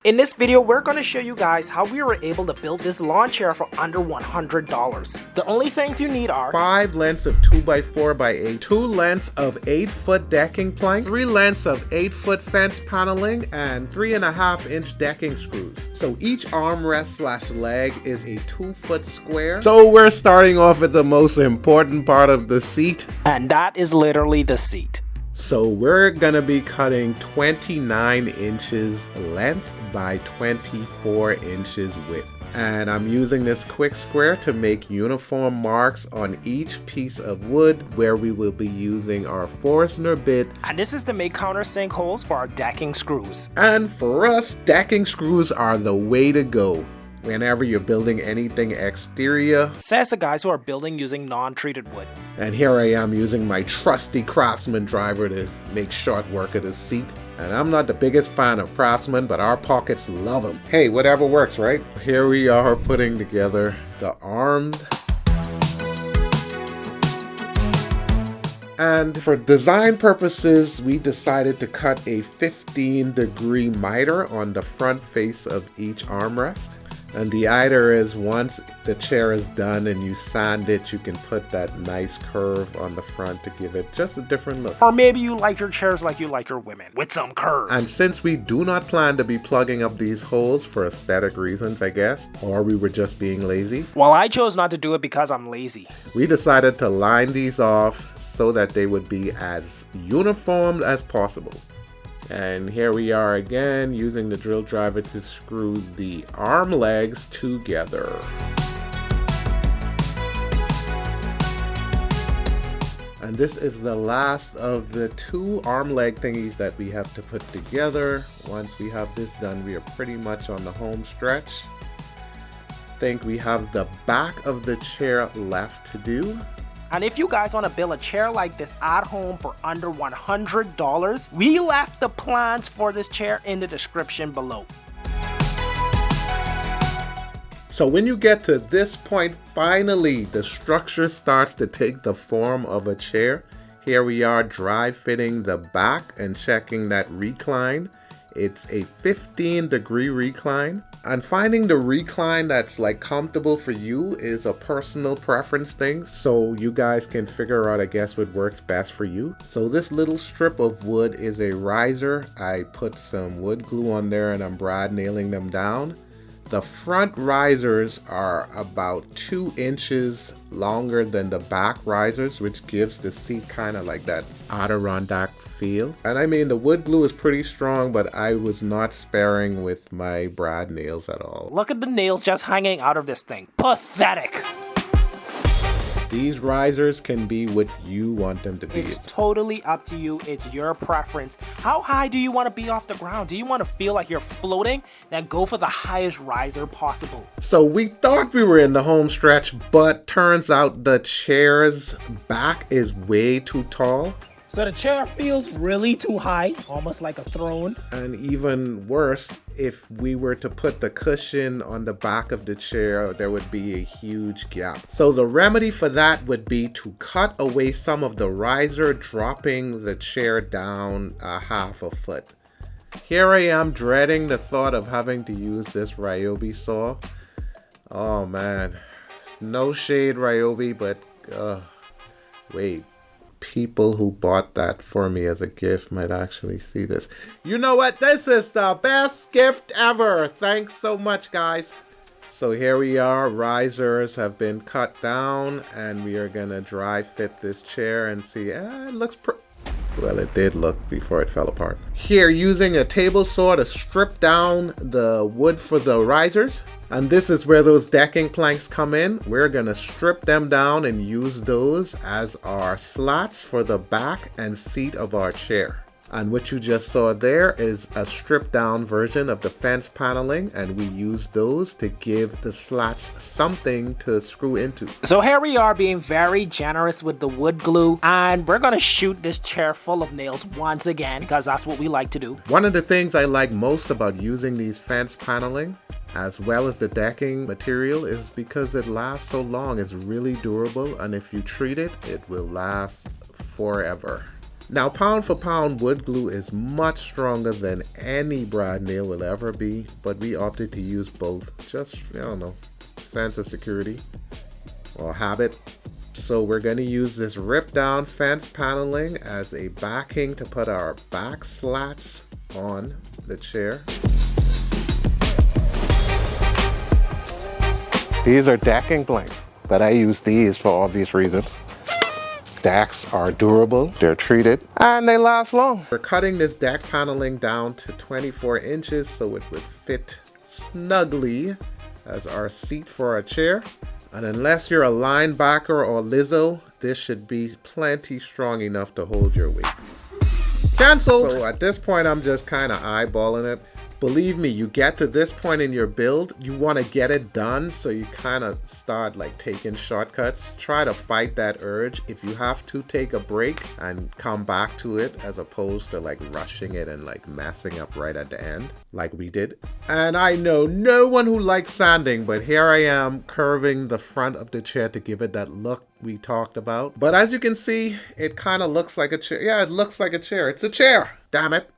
In this video, we're going to show you guys how we were able to build this lawn chair for under $100. The only things you need are 5 lengths of 2x4x8, 2 lengths of 8-foot decking plank, 3 lengths of 8-foot fence paneling, and 3.5-inch decking screws. So each armrest / leg is a 2-foot square. So we're starting off with the most important part of the seat. And that is literally the seat. So we're gonna be cutting 29 inches length by 24 inches width. And I'm using this quick square to make uniform marks on each piece of wood where we will be using our Forstner bit. And this is to make countersink holes for our decking screws. And for us, decking screws are the way to go whenever you're building anything exterior. Says the guys who are building using non-treated wood. And here I am using my trusty Craftsman driver to make short work of the seat. And I'm not the biggest fan of Craftsman, but our pockets love them. Hey, whatever works, right? Here we are putting together the arms. And for design purposes, we decided to cut a 15-degree miter on the front face of each armrest. And the idea is once the chair is done and you sand it, you can put that nice curve on the front to give it just a different look. Or maybe you like your chairs like you like your women, with some curves. And since we do not plan to be plugging up these holes for aesthetic reasons, I guess, or we were just being lazy, well, I chose not to do it because I'm lazy. we decided to line these off so that they would be as uniform as possible. And here we are again using the drill driver to screw the arm legs together. And this is the last of the 2 arm leg thingies that we have to put together. Once we have this done, we are pretty much on the home stretch. I think we have the back of the chair left to do. And if you guys want to build a chair like this at home for under $100, we left the plans for this chair in the description below. So when you get to this point, finally, the structure starts to take the form of a chair. Here we are dry fitting the back and checking that recline. It's a 15-degree recline. And finding the recline that's like comfortable for you is a personal preference thing. So you guys can figure out, I guess, what works best for you. So this little strip of wood is a riser. I put some wood glue on there and I'm brad nailing them down. The front risers are about 2 inches longer than the back risers, which gives the seat kind of like that Adirondack feel. And I mean, the wood glue is pretty strong, but I was not sparing with my brad nails at all. Look at the nails just hanging out of this thing. Pathetic. These risers can be what you want them to be. It's totally up to you. It's your preference. How high do you want to be off the ground? Do you want to feel like you're floating? Then go for the highest riser possible. So we thought we were in the home stretch, but turns out the chair's back is way too tall. So the chair feels really too high, almost like a throne. And even worse, if we were to put the cushion on the back of the chair, there would be a huge gap. So the remedy for that would be to cut away some of the riser, dropping the chair down a half a foot. Here I am dreading the thought of having to use this Ryobi saw. Oh man, no shade Ryobi, but wait. People who bought that for me as a gift might actually see this. You know what? This is the best gift ever. Thanks so much, guys. So here we are. Risers have been cut down and we are gonna dry fit this chair and see. It looks well, it did look before it fell apart. Here, using a table saw to strip down the wood for the risers. And this is where those decking planks come in. We're gonna strip them down and use those as our slats for the back and seat of our chair. And what you just saw there is a stripped down version of the fence paneling, and we use those to give the slats something to screw into. So here we are being very generous with the wood glue, and we're gonna shoot this chair full of nails once again because that's what we like to do. One of the things I like most about using these fence paneling as well as the decking material is because it lasts so long. It's really durable, and if you treat it, it will last forever. Now, pound for pound, wood glue is much stronger than any brad nail will ever be, but we opted to use both. Just, I don't know, sense of security or habit. So we're going to use this rip down fence paneling as a backing to put our back slats on the chair. These are decking planks, but I use these for obvious reasons. Decks are durable, they're treated, and they last long. We're cutting this deck paneling down to 24 inches so it would fit snugly as our seat for our chair. And unless you're a linebacker or Lizzo, this should be plenty strong enough to hold your weight. Cancelled! So at this point, I'm just kind of eyeballing it. Believe me, you get to this point in your build, you want to get it done, so you kind of start like taking shortcuts. Try to fight that urge. If you have to, take a break and come back to it, as opposed to like rushing it and like messing up right at the end like we did. And I know no one who likes sanding, but here I am curving the front of the chair to give it that look we talked about. But as you can see, it kind of looks like a chair. Yeah, it looks like a chair. It's a chair, damn it.